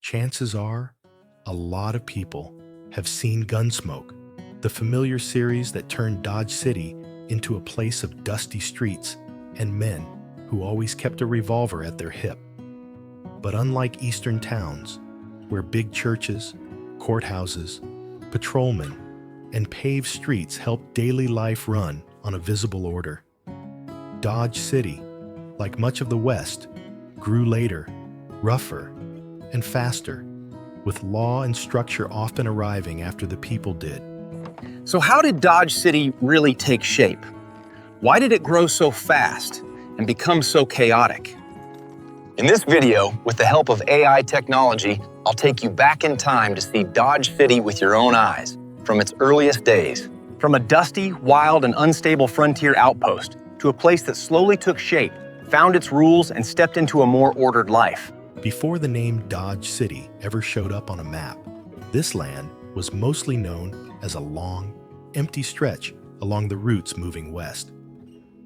chances are a lot of people have seen Gunsmoke, the familiar series that turned Dodge City into a place of dusty streets and men who always kept a revolver at their hip. But unlike eastern towns, where big churches, courthouses, patrolmen, and paved streets helped daily life run on a visible order, Dodge City, like much of the West, grew later, rougher, and faster, with law and structure often arriving after the people did. So how did Dodge City really take shape? Why did it grow so fast and become so chaotic? In this video, with the help of AI technology, I'll take you back in time to see Dodge City with your own eyes, from its earliest days. From a dusty, wild, and unstable frontier outpost to a place that slowly took shape, found its rules, and stepped into a more ordered life. Before the name Dodge City ever showed up on a map, this land was mostly known as a long, empty stretch along the routes moving west.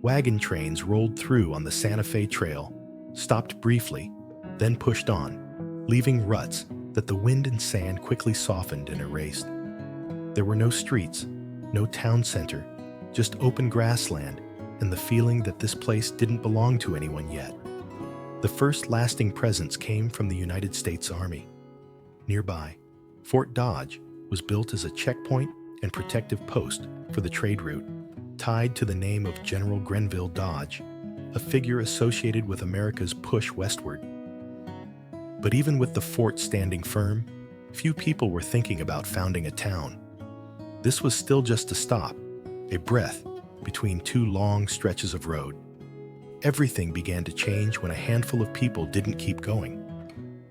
Wagon trains rolled through on the Santa Fe Trail, stopped briefly, then pushed on, leaving ruts that the wind and sand quickly softened and erased. There were no streets, no town center, just open grassland and the feeling that this place didn't belong to anyone yet. The first lasting presence came from the United States Army. Nearby, Fort Dodge was built as a checkpoint and protective post for the trade route, tied to the name of General Grenville Dodge, a figure associated with America's push westward. But even with the fort standing firm, few people were thinking about founding a town. This was still just a stop, a breath between two long stretches of road. Everything began to change when a handful of people didn't keep going.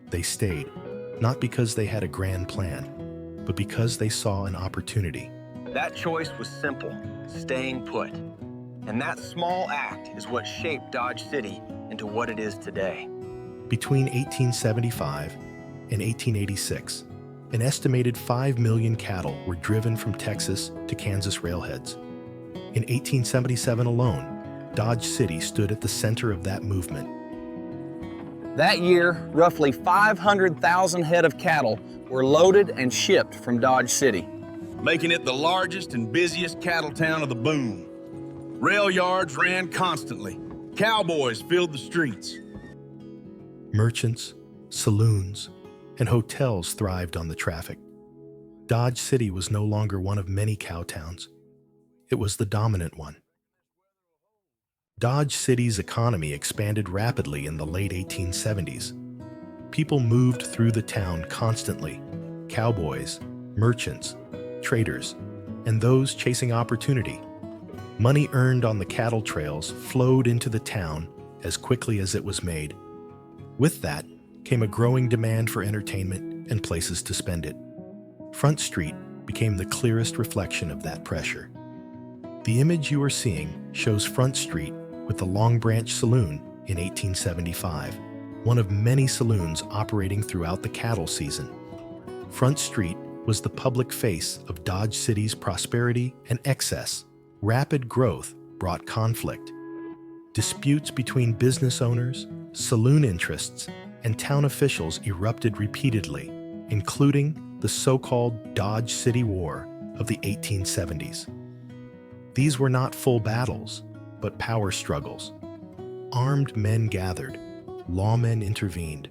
They stayed, not because they had a grand plan, but because they saw an opportunity. That choice was simple: staying put. And that small act is what shaped Dodge City into what it is today. Between 1875 and 1886, an estimated 5 million cattle were driven from Texas to Kansas railheads. In 1877 alone, Dodge City stood at the center of that movement. That year, roughly 500,000 head of cattle were loaded and shipped from Dodge City, making it the largest and busiest cattle town of the boom. Rail yards ran constantly. Cowboys filled the streets. Merchants, saloons, and hotels thrived on the traffic. Dodge City was no longer one of many cow towns. It was the dominant one. Dodge City's economy expanded rapidly in the late 1870s. People moved through the town constantly: cowboys, merchants, traders, and those chasing opportunity. Money earned on the cattle trails flowed into the town as quickly as it was made. With that came a growing demand for entertainment and places to spend it. Front Street became the clearest reflection of that pressure. The image you are seeing shows Front Street with the Long Branch Saloon in 1875, one of many saloons operating throughout the cattle season. Front Street was the public face of Dodge City's prosperity and excess. Rapid growth brought conflict. Disputes between business owners, saloon interests, and town officials erupted repeatedly, including the so-called Dodge City War of the 1870s. These were not full battles, but power struggles. Armed men gathered, lawmen intervened.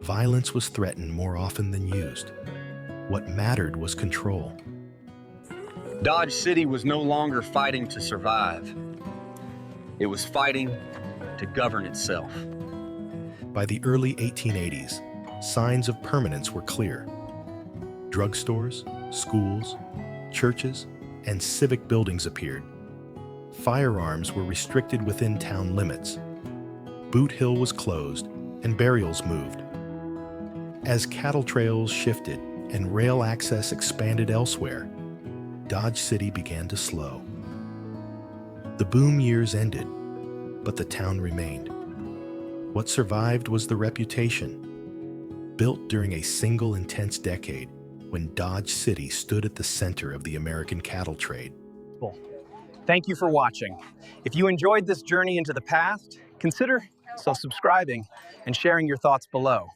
Violence was threatened more often than used. What mattered was control. Dodge City was no longer fighting to survive. It was fighting to govern itself. By the early 1880s, signs of permanence were clear. Drugstores, schools, churches, and civic buildings appeared. Firearms were restricted within town limits. Boot Hill was closed and burials moved. As cattle trails shifted and rail access expanded elsewhere, Dodge City began to slow. The boom years ended, but the town remained. What survived was the reputation, built during a single intense decade when Dodge City stood at the center of the American cattle trade. Thank you for watching. If you enjoyed this journey into the past, consider subscribing and sharing your thoughts below.